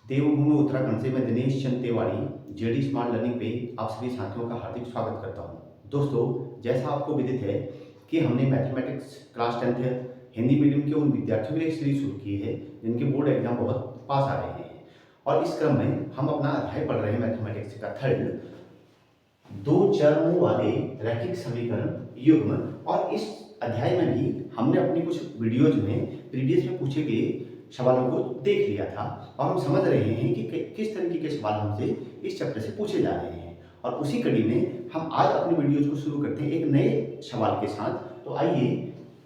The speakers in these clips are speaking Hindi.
देवभूमि उत्तराखंड से मैं Dinesh Chand Tiwari JD smart learning पे आप सभी साथियों का हार्दिक स्वागत करता हूं। दोस्तों, जैसा आपको विदित है कि हमने mathematics class 10th Hindi medium के उन विद्यार्थियों के लिए सीरीज शुरू की है जिनके बोर्ड एग्जाम बहुत पास आ रहे हैं, और इस क्रम में हम अपना अध्याय पढ़ रहे हैं मैथमेटिक्स का थर्ड, दो चरों वाले रैखिक समीकरण युग्म। और इस अध्याय में भी हमने अपनी कुछ वीडियोज में प्रीवियस में पूछे गए सवालों को देख लिया था, और हम समझ रहे हैं कि किस तरीके के सवाल हमसे इस चैप्टर से पूछे जा रहे हैं। और उसी कड़ी में हम आज अपनी वीडियोज को शुरू करते हैं एक नए सवाल के साथ। तो आइए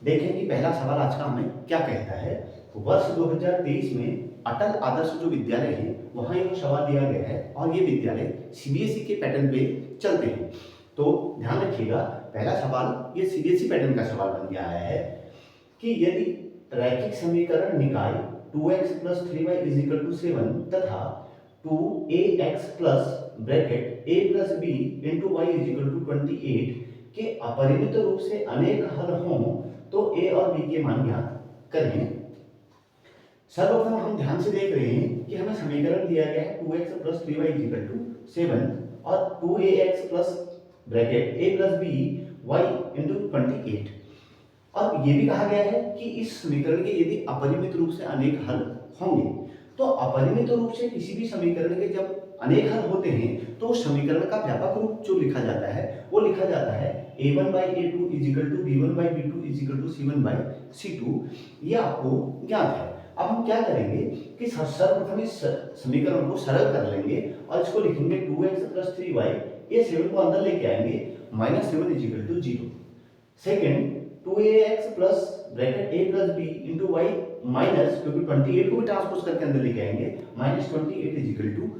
देखें कि पहला सवाल आज का हमें क्या कहता है। वर्ष 2023 में अटल आदर्श जो विद्यालय है वहाँ एक सवाल दिया गया है, और ये विद्यालय सीबीएसई के पैटर्न पे चलते हैं। तो ध्यान रखिएगा, पहला सवाल ये सीबीएसई पैटर्न का सवाल बन गया है कि यदि रैखिक समीकरण निकाय 2x + 3y = 7 तथा 2ax plus bracket a + b * y = 28 के अपरिमित रूप से अनेक हल हों तो a और b के मान ज्ञात करें। सर्वप्रथम हम ध्यान से देख रहे हैं कि हमें समीकरण दिया गया है 2x + 3y = 7 और 2ax plus bracket a + b y * 28। और ये भी कहा गया है कि इस समीकरण के यदि अपरिमित रूप से अनेक हल होंगे, तो अपरिमित रूप से किसी भी समीकरण के जब अनेक हल होते हैं तो समीकरण का व्यापक रूप जो लिखा जाता है वो लिखा जाता है a1/a2 = b1/b2 = c1/c2। ये आपको ज्ञात है। अब हम क्या करेंगे कि सर्वप्रथम इस समीकरण को सरल कर लेंगे और इसको लिखेंगे 2x + 3y, ये 7 को अंदर लेके आएंगे, -7 = 0। Second 2ax plus bracket a + b * y minus, क्योंकि 28 को भी ट्रांसपोज करके अंदर लेके आएंगे, -28 =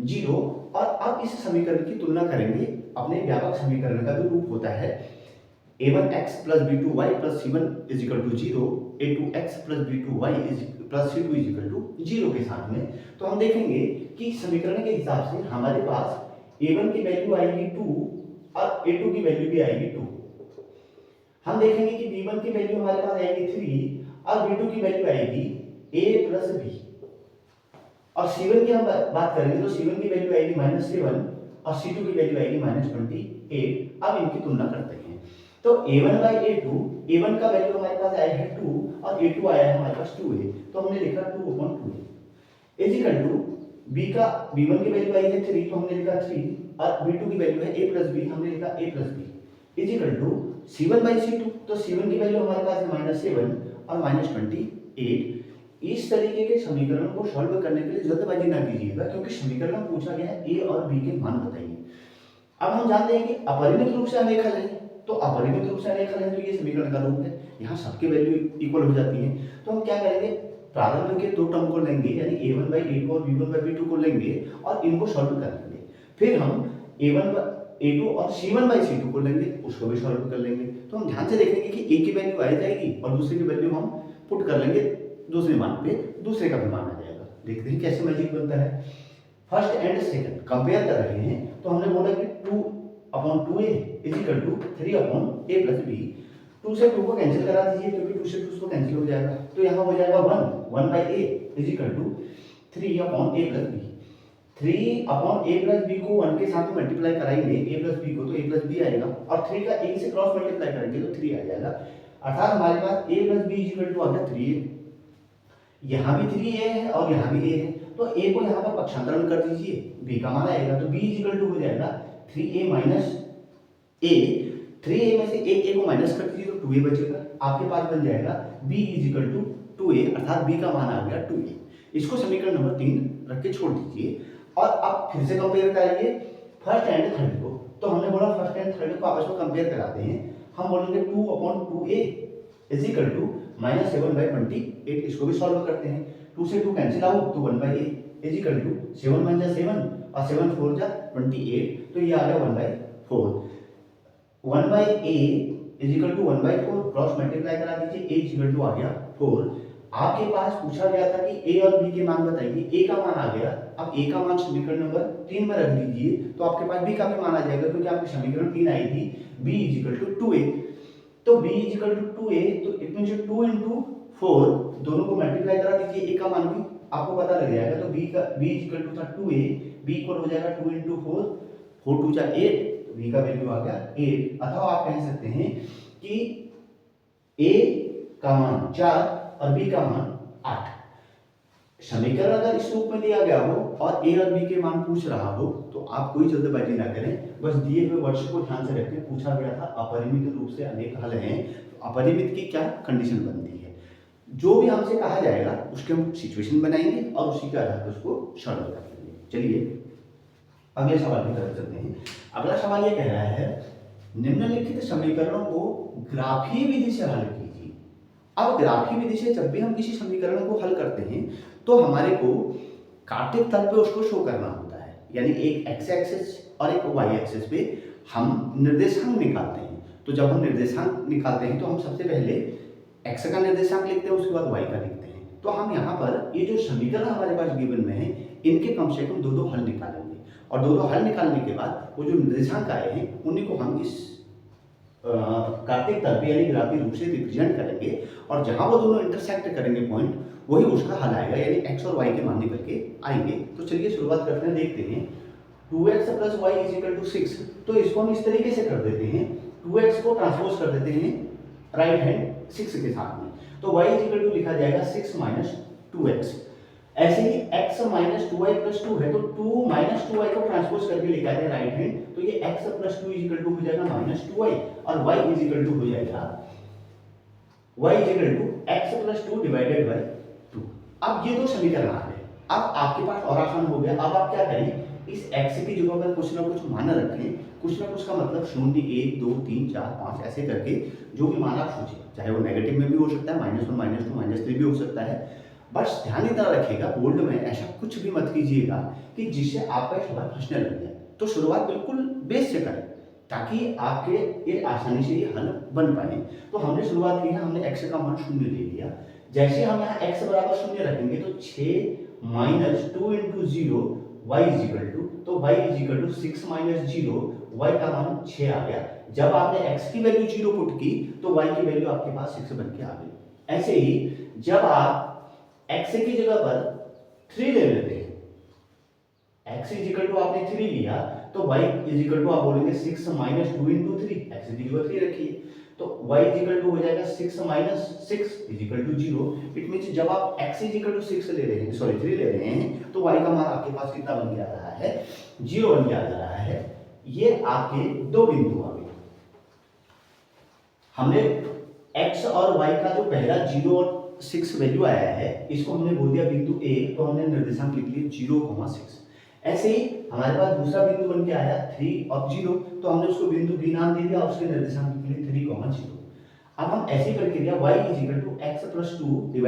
0। और अब इस समीकरण की तुलना करेंगे अपने व्यापक समीकरण का जो रूप होता है a1x + b2y + c1 = 0, a2x + b2y + c2 = 0 के साथ में। तो हम देखेंगे कि समीकरण के हिसाब से हमारे पास a1 की वैल्यू आएगी 2 और a2 की वैल्यू भी आएगी 2। हम देखेंगे कि b1 की वैल्यू हमारे पास आएगी 3 और b2 की वैल्यू आएगी a + b। और c1 की हम बात करेंगे तो c1 की वैल्यू आएगी -7 और c2 की वैल्यू आएगी -28। अब इनकी तुलना करते हैं। तो a1/a2, a1 का वैल्यू हमारे पास आया है 2 और a2 आया है हमारे पास 2a, तो हमने लिखा 2/2 = b1 की वैल्यू आई है 3, तो हमने लिखा 3 और b2 की वैल्यू है a + b, हमने लिखा a + b = c1/c2। तो c1 की वैल्यू हमारे पास है -7 और -28। इस तरीके के समीकरण को सॉल्व करने के लिए जल्दबाजी ना कीजिएगा, क्योंकि समीकरण में पूछा गया है a और b के मान बताइए। अब हम जानते हैं कि अपरिमित रूप से अनेक हल है, तो अपरिमित रूप से अनेक हल है तो ये समीकरण का रूप है, यहाँ सबके वैल्यू इक्वल हो जाती है। तो हम क्या करेंगे, प्रारंभ के दो टर्म को लेंगे, यानी a1/a2 और b1/b2 को लेंगे और इनको सॉल्व कर लेंगे। फिर हम a1/a2 और c1/c2 को लेंगे, उसको भी सॉल्व कर लेंगे। तो हम ध्यान से देखेंगे कि एक की वैल्यू आ जाएगी और दूसरे की वैल्यू हम पुट कर लेंगे दूसरे मान पे, दूसरे का भी मान आ जाएगा। देखते हैं कैसे मैजिक बनता है। फर्स्ट एंड सेकंड कंपेयर कर रहे हैं, तो हमने बोला कि 2/2a = 3/a + b। 2 से 2 को कैंसिल करा दीजिए, क्योंकि 2 से 2 कैंसिल हो जाएगा, तो यहाँ हो जाएगा 1/a = 3/a + b। 3/a + b को 1 के साथ मल्टीप्लाई कराएंगे a + b को, तो a + b आएगा, और 3 का a से क्रॉस मल्टीप्लाई करेंगे तो 3 आ जाएगा। अर्थात हमारे पास a + b = आ गया 3a। यहाँ भी 3a है और यहाँ भी a है, तो a को यहाँ पर पक्षांतरण कर दीजिए, b का मान आएगा, तो b = हो जाएगा 3a - a। 3a में से एक a को माइनस कर दीजिए तो 2a बचेगा, आपके पास बन जाएगा b = 2a, अर्थात b का मान आ गया 2a। इसको समीकरण नंबर 3 रख के छोड़ दीजिए, और अब फिर से कंपेयर कराइए फर्स्ट एंड थर्ड को। तो हमने बोला फर्स्ट एंड थर्ड को आपस में कंपेयर कराते हैं। हम बोलेंगे 2/2a = -7/28। इसको भी सॉल्व करते हैं। 2 से 2 कैंसिल आउट, तो 1/a = 7 × 7 और 7 × 4 = 28, तो ये आ गया 1/4। 1/a = 1/4, क्रॉस मल्टीप्लाई करा दीजिए, a = आ गया 4। आपके पास पूछा गया था कि a और b के मान बताइए, a का मान आ गया। अब a का मान समीकरण नंबर 3 में रख दीजिए, तो आपके पास b का भी मान आ जाएगा, क्योंकि आपकी समीकरण 3 आई थी। b = 2a, तो b = 2a, तो इट मींस 2 × 4, दोनों को मल्टीप्लाई करा दीजिए, a का मान भी आपको पता लग जाएगा। तो b इक्वल टू था 2a, b इक्वल हो जाएगा 2 इंटू 4, 4 2 जा 8, b का वैल्यू आ गया 8। अथवा आप कह सकते हैं कि a का मान 4 और b का मान 8। समीकरण अगर इस रूप में दिया गया हो और a और b के मान पूछ रहा हो तो आप कोई जल्दबाजी ना करें, बस दिए हुए वर्ष को ध्यान से रखें। पूछा गया था अपरिमित रूप से अनेक हल हैं, तो अपरिमित की क्या कंडीशन बनती है। जो भी हमसे कहा जाएगा उसके हम सिचुएशन बनाएंगे और उसी के आधार पर उसको सॉल्व कर लेंगे। चलिए अगले सवाल की तरफ चलते हैं। अगला सवाल ये कह रहा है निम्नलिखित समीकरणों को ग्राफीय विधि से हल कीजिए। अब ग्राफीय विधि से जब भी हम किसी समीकरण को हल करते हैं तो हमारे को कार्तिक तल पे उसको शो करना होता है, यानी एक एक्स एक्सिस और एक वाई एक्सिस पे हम निर्देशांक निकालते हैं। तो जब हम निर्देशांक निकालते हैं तो हम सबसे पहले एक्स का निर्देशांक लिखते हैं, उसके बाद वाई का लिखते हैं। तो हम यहाँ पर ये जो समीकरण हमारे पास गिवन में है इनके कम से कम दो हल निकालेंगे, और दो हल निकालने के बाद वो जो निर्देशांक आए हैं उन्हीं को हम इस कार्तिक तल पे यानी ग्राफीय रूप से रिप्रेजेंट करेंगे, और जहां वो दोनों इंटरसेक्ट करेंगे पॉइंट, वही उसका हल आएगा, यानी एक्स और वाई के मान निकल के आएंगे। तो चलिए शुरुआत करते हैं, देखते हैं 2x + y = 6। तो इसको हम इस तरीके से कर देते हैं, 2x को ट्रांसपोज कर देते हैं राइट हैंड 6 के साथ में, तो y = लिखा जाएगा 6 - 2x। ऐसे ही x - 2y + 2 है, तो 2 - 2y को ट्रांसपोज करके लिखा है राइट हैंड, तो ये x + 2 = हो जाएगा -2y, और y = हो जाएगा y = x + 2 / 2। अब ये दो समीकरण आ गए। अब आपके पास और आसान हो गया। अब आप क्या करें, इस x की जगह पर कुछ ना कुछ मान रखें, कुछ ना कुछ का मतलब 0 1 2 3 4 5 ऐसे करके जो भी मान आप सोचें, चाहे वो नेगेटिव में भी हो सकता है, -1 -2 -3 भी हो सकता है। बस ध्यान इतना रखिएगा बोल्ड में ऐसा कुछ भी मत कीजिएगा कि जिससे आपका सवाल फंसने लग जाए। तो शुरुआत बिल्कुल बेस से करें ताकि आपके ये आसानी से ये हल बन पाए। तो हमने शुरुआत की है, हमने x का मान 0 ले लिया। जैसे हम यहाँ x = 0 रखेंगे तो 6 - 2 × 0 y = तो y = 6 - 0, y का मान 6 आ गया। जब आपने x की वैल्यू 0 पुट की तो y की वैल्यू आपके पास 6 बन के आ गई। ऐसे ही जब आप x की जगह पर 3 ले लेते हैं, x = आपने 3 लिया तो y = आप बोलेंगे 6 - 2 × 3, x की जगह 3 रखिए, तो y = हो जाएगा 6 - 6 = 0। इट मींस जब आप x = 6 ले रहे हैं, सॉरी 3 ले रहे हैं, तो y का मान आपके पास कितना बन के आ रहा है, 0 बन के आ रहा है। ये आपके दो बिंदु आ गए। हमने x और y का जो पहला 0 और 6 वैल्यू आया है, इसको हमने बोल दिया बिंदु A, तो हमने निर्देशांक लिख लिए 0, 6। ऐसे ही हमारे पास दूसरा बिंदु बन के आया 3 और 0, तो हमने उसको बिंदु B नाम दे दिया और उसके निर्देशांक लिख लिए 3, 0। अब हम ऐसी प्रक्रिया y = x + 2 /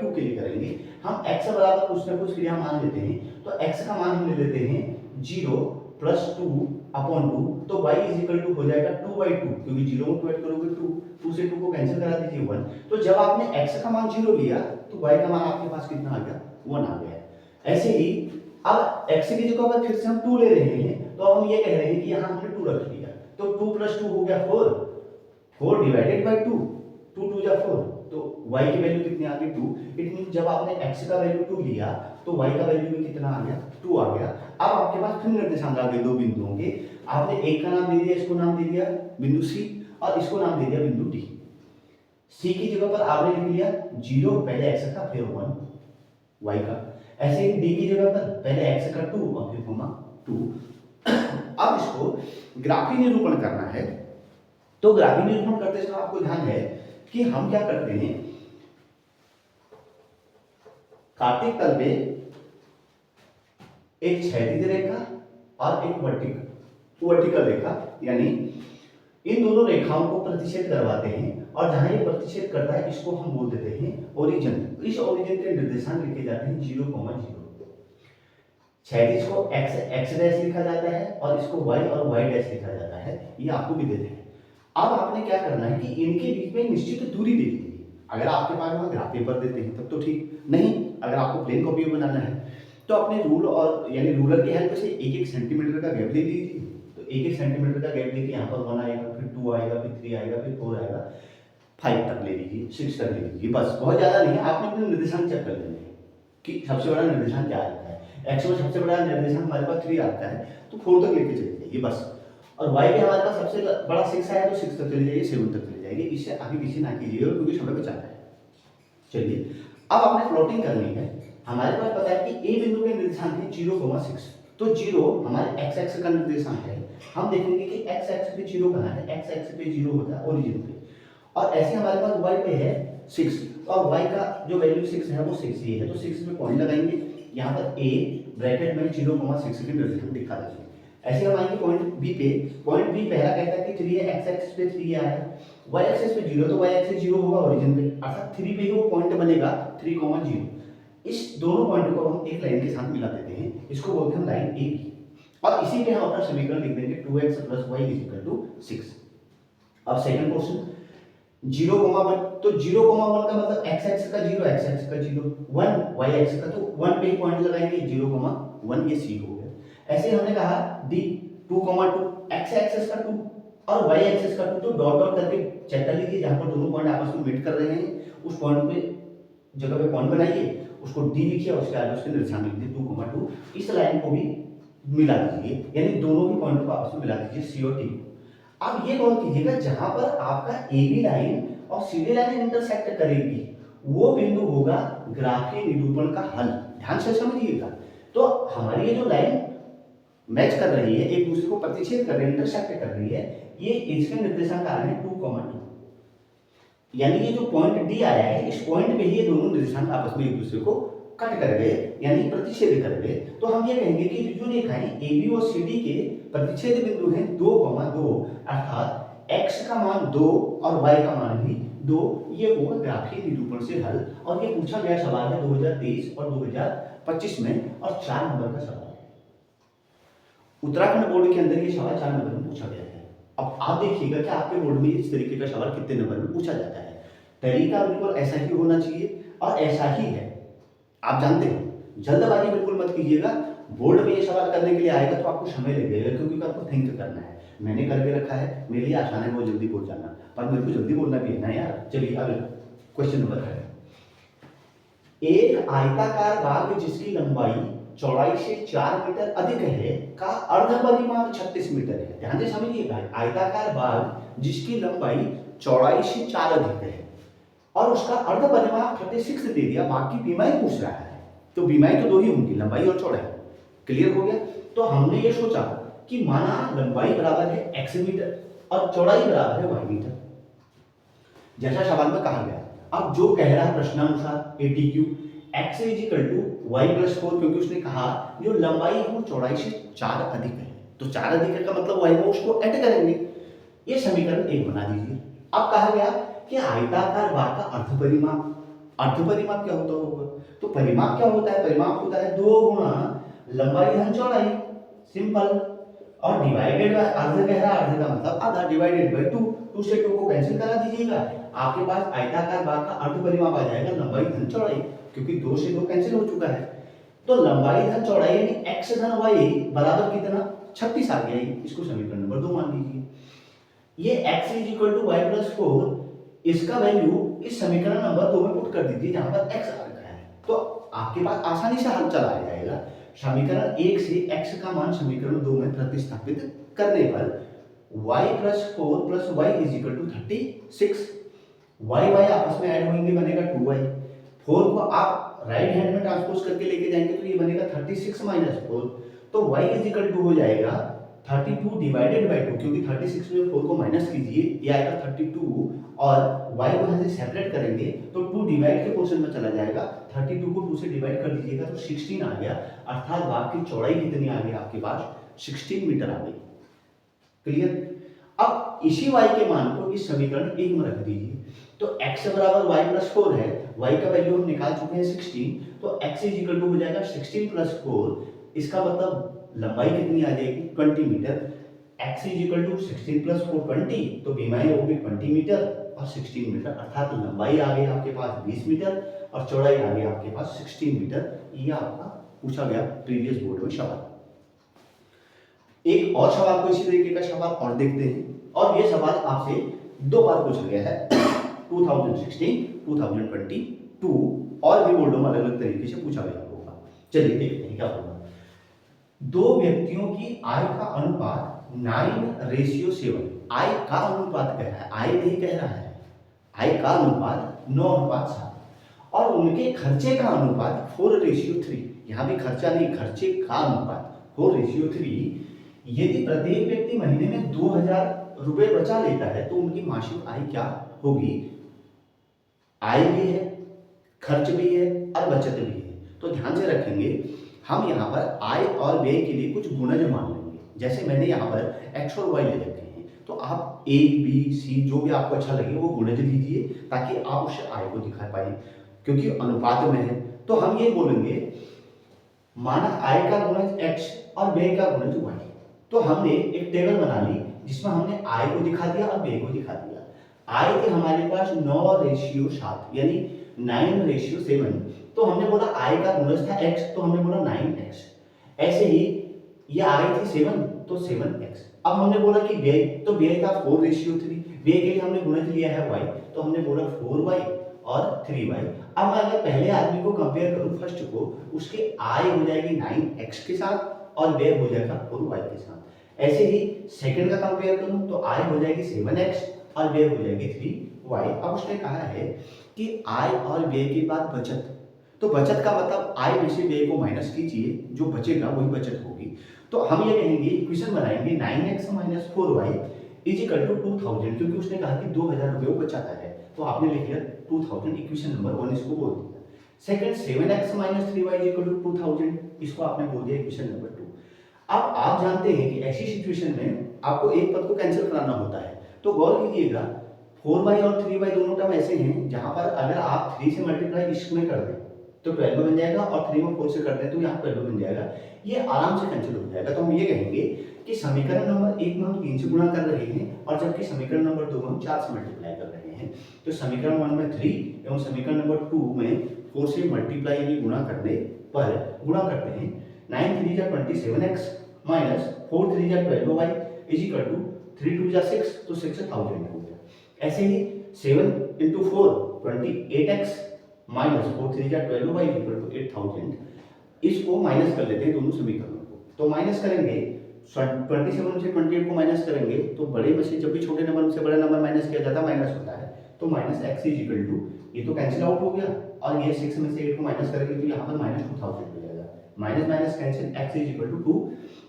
2 के लिए करेंगे। हम x बराबर कुछ ना कुछ क्रिया मान लेते हैं, तो x का मान हम ले लेते हैं 0 + 2/2, तो y = हो जाएगा 2/2, क्योंकि 0 को 2 ऐड करोगे 2 से 2 को कैंसिल करा दीजिए 1। तो जब आपने x का मान 0 लिया तो y का मान आपके पास कितना आ गया, 1 आ गया। ऐसे ही अब x की जगह पर फिर से हम 2 ले रहे हैं, तो अब हम ये कह रहे हैं कि यहाँ हमने 2 रख लिया, तो 2 + 2 हो गया 4, 4 / 2, 2 2 जा 4, तो y की वैल्यू कितनी आ गई 2। इट मींस जब आपने x का वैल्यू 2 लिया तो y का वैल्यू भी कितना आ गया, 2 आ गया। अब आपके पास फिर निर्देशांक आ गए दो बिंदुओं के। आपने एक का नाम दे दिया, इसको नाम दे दिया बिंदु C, और इसको नाम दे दिया बिंदु D। C की जगह पर आपने लिख लिया 0, पहले x का फिर 1 y का। ऐसे ही D की जगह पर पहले x का 2 और फिर 2। अब इसको ग्राफीय निरूपण करना है, तो ग्राफीय निरूपण करते समय आपको ध्यान है कि हम क्या करते हैं, कार्तिक तल पे एक क्षैतिज रेखा और एक वर्टिकल रेखा, यानी इन दोनों रेखाओं को प्रतिच्छेद करवाते हैं, और जहां ये प्रतिच्छेद करता है इसको हम बोल देते हैं ओरिजिन। इस ओरिजिन के निर्देशांक लिखे जाते हैं 0, 0। क्षैतिज को x डैश लिखा जाता है और इसको y और y डैश लिखा जाता है, ये आपको भी देते हैं। अब आपने क्या करना है कि इनके बीच में निश्चित दूरी दे दीजिए। अगर आपके पास वहां ग्राफ पेपर देते हैं तब तो ठीक, नहीं अगर आपको प्लेन कॉपी में बनाना है तो अपने रूल और यानी रूलर की हेल्प से 1-1 सेंटीमीटर का गैप ले लीजिए। तो 1-1 सेंटीमीटर का गैप लेके यहाँ पर 1 आएगा, फिर 2 आएगा, फिर 3 आएगा, फिर 4 आएगा, 5 तक ले लीजिए, 6 तक ले लीजिए, बस बहुत ज्यादा नहीं है। आपने अपने निर्देशांक चेक कर लेने हैं। कि सबसे बड़ा निर्देशांक क्या आता है। एक्स में सबसे बड़ा निर्देशांक हमारे पास 3 आता है, तो 4 तक लेके चले जाइए बस। और वाई पे हमारे पास सबसे बड़ा 6 आया, तो 6 तक चले जाइए, 7 तक चले जाइए, इससे आगे पीछे ना कीजिएगा क्योंकि समय बचाना है। चलिए अब आपने प्लॉटिंग करनी है। हमारे पास पता है कि ए बिंदु के निर्देशांक है 0,6, तो 0 हमारे एक्स एक्स का निर्देशांक है। हम देखेंगे कि एक्स एक्स पे 0 कहाँ है, एक्स एक्स पे 0 होता है ओरिजिन पे, और ऐसे हमारे पास वाई पे है 6, और वाई का जो वैल्यू 6 है वो 6 ही है, तो 6 में पॉइंट लगाएंगे। यहाँ पर ए ब्रैकेट में 0,6 के निर्देशांक दिखा देंगे। ऐसे हम आएंगे पॉइंट बी पे। पॉइंट बी पहला कहता है कि 3 है, एक्स एक्स पे 3 आया है, वाई एक्सिस पे 0, तो वाई एक्सिस 0 होगा ओरिजिन पे, अर्थात 3 पे ही वो पॉइंट बनेगा 3,0। इस दोनों पॉइंट को हम एक लाइन के साथ मिला देते हैं, इसको बोलते हैं लाइन ए बी, और इसी पे हम अपना समीकरण लिख देंगे 2x + y = 6। अब सेकंड क्वेश्चन 0,1, तो 0,1 का मतलब x एक्सिस का 0, x एक्सिस का 0, 1 y एक्सिस का, तो 1 पे ही पॉइंट लगाएंगे 0,1, ये c हो गया। ऐसे हमने कहा d 2,2, x एक्सिस का 2 और y एक्सिस का 2, तो डॉट डॉट करके चेक कर लीजिए जहां पर दोनों पॉइंट आपस में मीट कर रहे हैं, उस पॉइंट पे जगह पे पॉइंट बनाइए, उसको d लिखिए और उसके आगे उसके निर्देशांक लिख दीजिए 2,2। इस लाइन को भी मिला दीजिए, यानी दोनों ही पॉइंट को आपस में मिला दीजिए c और t। अब ये गौर कीजिएगा जहां पर आपका AB लाइन और CD लाइन इंटरसेक्ट करेगी वो बिंदु होगा ग्राफीय निरूपण का हल। ध्यान से समझिएगा। तो हमारी ये जो लाइन मैच कर रही है, एक दूसरे को प्रतिच्छेद कर रही है, इंटरसेक्ट कर रही है, ये इसके निर्देशांक आ रहे हैं 2,2, यानी ये जो पॉइंट डी आया है इस पॉइंट पे ही ये दोनों निर्देशांक आपस में एक दूसरे को कट कर गए, यानी प्रतिच्छेद कर गए। तो हम ये कहेंगे कि जो रेखाएं AB और CD के प्रतिच्छेद बिंदु हैं 2,2, अर्थात x का मान 2 और y का मान भी 2, ये होगा ग्राफीय निरूपण से हल। और ये पूछा गया सवाल है 2023 और 2025 में, और 4 नंबर का सवाल है। उत्तराखंड बोर्ड के अंदर ये सवाल 4 नंबर में पूछा गया है। अब आप देखिएगा कि आपके बोर्ड में इस तरीके का सवाल कितने नंबर में पूछा जाता है। तरीका बिल्कुल ऐसा ही होना चाहिए और ऐसा ही है। आप जानते हो, जल्दबाजी बिल्कुल मत कीजिएगा। बोर्ड में ये सवाल करने के लिए आएगा तो आपको समय लगेगा, क्योंकि आपको थिंक करना है। मैंने करके रखा है, मेरे लिए आसान है बहुत जल्दी बोल जाना, पर मेरे को जल्दी बोलना भी है ना यार। चलिए अब क्वेश्चन नंबर है, एक आयताकार बाग जिसकी लंबाई चौड़ाई से 4 मीटर अधिक है का अर्धपरिमाप 36 मीटर है। ध्यान से समझिएगा, आयताकार बाग जिसकी लंबाई चौड़ाई से 4 अधिक है और उसका अर्धपरिमाप 36 दे दिया, बाकी बीमाई पूछ रहा है, तो बीमाई तो 2 ही होंगी, लंबाई और चौड़ाई। क्लियर हो गया। तो हमने ये सोचा कि माना लंबाई बराबर है x मीटर और चौड़ाई बराबर है y मीटर, जैसा सवाल में कहा गया। अब जो कह रहा है प्रश्नानुसार ATQ x = y + 4, क्योंकि उसने कहा जो लंबाई है वो चौड़ाई से 4 अधिक है, तो 4 अधिक है का मतलब y को उसको ऐड करेंगे। ये समीकरण 1 बना दीजिए। अब कहा गया कि आयताकार बाग का अर्धपरिमाप, अर्धपरिमाप क्या होता होगा, तो परिमाप क्या होता है, परिमाप होता है 2 गुणा लंबाई धन चौड़ाई, सिंपल, और डिवाइडेड बाय अर्ध कह रहा है, अर्ध का मतलब आधा, डिवाइडेड बाय 2, 2 से 2 को कैंसिल करा दीजिएगा, आपके पास आयताकार बाग का अर्धपरिमाप आ जाएगा लंबाई धन चौड़ाई, क्योंकि 2 से 2 कैंसिल हो चुका है। तो लंबाई धन चौड़ाई यानी x धन y बराबर कितना, 36 आ गया। इसको समीकरण नंबर 2 मान लीजिए। ये x = y + 4, इसका वैल्यू इस समीकरण नंबर 2 में पुट कर दीजिए जहां पर x आ रखा है, तो आपके पास आसानी से हल चला जाएगा। समीकरण 1 से x का मान समीकरण 2 में प्रतिस्थापित करने पर y + 4 + y = 36, y आपस में ऐड होंगे, बनेगा 2y, 4 को आप राइट हैंड में ट्रांसपोज करके लेके जाएंगे तो ये बनेगा 36 - 4, तो y = हो जाएगा 32 डिवाइडेड बाय 2, क्योंकि 36 में 4 को माइनस कीजिए, ये आएगा 32, और y को यहाँ से सेपरेट करेंगे तो 2 डिवाइड के पोर्शन में चला जाएगा, 32 को 2 से डिवाइड कर दीजिएगा तो 16 आ गया, अर्थात बाग की चौड़ाई कितनी आ गई आपके पास, 16 मीटर आ गई। क्लियर। अब इसी y के मान को इस समीकरण 1 में रख दीजिए, तो x = y + 4 है, y का वैल्यू हम निकाल चुके हैं 16, तो x = हो जाएगा 16 + 4, इसका मतलब लंबाई कितनी आ जाएगी 20 मीटर। x = 16 + 4 20, तो बीमाई होगी 20 मीटर और 16 मीटर, अर्थात लंबाई आ गई आपके पास 20 मीटर और चौड़ाई आ गई आपके पास 16 मीटर। ये आपका पूछा गया प्रीवियस बोर्ड में सवाल। एक और सवाल को इसी तरीके का सवाल और देखते हैं, और ये सवाल आपसे 2 बार पूछा गया है 2016, 2022 और भी बोर्डों में अलग अलग तरीके से पूछा गया होगा। चलिए देखते हैं क्या होगा। दो व्यक्तियों की आय का अनुपात 9:7। आय का अनुपात कह रहा है, आय नहीं कह रहा है, आय का अनुपात 9:7 और उनके खर्चे का अनुपात 4:3। यहाँ भी खर्चा नहीं, खर्चे का अनुपात 4:3। यदि प्रत्येक व्यक्ति महीने में 2000 रुपए बचा लेता है तो उनकी मासिक आय क्या होगी। आय भी है, खर्च भी है और बचत भी है। तो ध्यान से रखेंगे, हम यहाँ पर आय और व्यय के लिए कुछ गुणज मान लेंगे। जैसे मैंने यहाँ पर एक्स और वाई ले रखे हैं, तो आप ए बी सी जो भी आपको अच्छा लगे वो गुणज लीजिए ताकि आप उस आय को दिखा पाए, क्योंकि अनुपात में है। तो हम ये बोलेंगे माना आय का गुणज एक्स और व्यय का गुणज वाई। तो हमने एक टेबल बना ली जिसमें हमने आय को दिखा दिया और व्यय को दिखा दिया। आय थे हमारे पास 9:7 यानी 9:7। तो हमने बोला आय का गुणज था x, तो हमने बोला 9x। ऐसे ही ये आय थी 7, तो 7x। अब हमने बोला कि व्यय, तो व्यय था 4:3। व्यय के लिए हमने गुणज लिया है y, तो हमने बोला 4y और 3y। अब मैं अगर पहले आदमी को कंपेयर करूं फर्स्ट को, उसकी आय हो जाएगी 9x के साथ और व्यय हो जाएगा 4y के साथ। ऐसे ही सेकंड का कंपेयर करूं तो आय हो जाएगी 7x और व्यय हो जाएगी 3y। अब उसने कहा है कि आय और व्यय के बाद बचत, तो बचत का मतलब आय में से व्यय को माइनस कीजिए, जो बचेगा वही बचत होगी। तो हम ये कहेंगे, इक्वेशन बनाएंगे 9x - 4y = 2000, क्योंकि उसने कहा कि 2000 रुपये वो बचाता है, तो आपने लिख लिया 2000, इक्वेशन नंबर 1 इसको बोल दिया। सेकंड 7x - 3y = 2000, इसको आपने बोल दिया इक्वेशन नंबर 2। अब आप जानते हैं कि ऐसी सिचुएशन में आपको एक पद को कैंसिल कराना होता है, तो गौर कीजिएगा 4y और 3y दोनों टर्म ऐसे हैं जहां पर अगर आप 3 से मल्टीप्लाई इसमें कर दें तो 12 बन जाएगा और 3 में 4 से कर दें तो यहाँ 12 बन जाएगा। ये आराम से कैंसिल हो जाएगा। तो हम ये कहेंगे कि समीकरण नंबर 1 में हम 3 से गुणा कर रहे हैं और जबकि समीकरण नंबर 2 में हम 4 से मल्टीप्लाई कर रहे हैं। तो समीकरण 1 में 3 एवं समीकरण नंबर 2 में 4 से मल्टीप्लाई यानी गुणा करने पर गुणा करते हैं। 9 3 जा 27x माइनस 4 3 जा 12y = 3 2 जा 6, तो 6000 हो गया। ऐसे ही 7 × 4 28x माइनस 4 3 जा 12y = 8000। इसको माइनस कर लेते हैं दोनों समीकरणों को। तो माइनस करेंगे 27 से 28 को माइनस करेंगे तो बड़े में से जब भी छोटे नंबर से बड़ा नंबर माइनस किया जाता है माइनस होता है। तो माइनस x = ये तो कैंसिल आउट हो गया और ये 6 में से 8 को माइनस करेंगे तो यहाँ पर -2000 हो जाएगा। Minus minus cancel, x =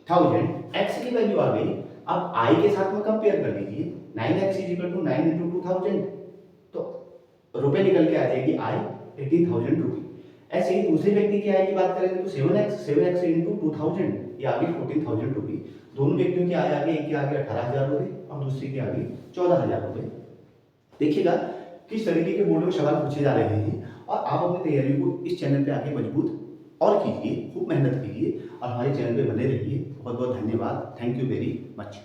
2000। x की वैल्यू आ गई। अब i के साथ में कंपेयर कर लीजिए, 9x = 9 × 2000, तो रुपए निकल के आ जाएगी i 18,000 रुपये। ऐसे ही दूसरे व्यक्ति की आय की बात करेंगे तो 7x × 2000 ये आ गई 14,000 रुपये। दोनों व्यक्तियों की आय आ गई, एक की आ गई 18,000 रुपये और दूसरे की आ गई 14,000 रुपये। देखिएगा किस तरीके के बोर्ड में सवाल पूछे जा रहे हैं और आप अपनी तैयारी को इस चैनल पे आगे मजबूत और कीजिए, खूब मेहनत कीजिए और हमारे चैनल पे बने रहिए। बहुत बहुत धन्यवाद। Thank you very much.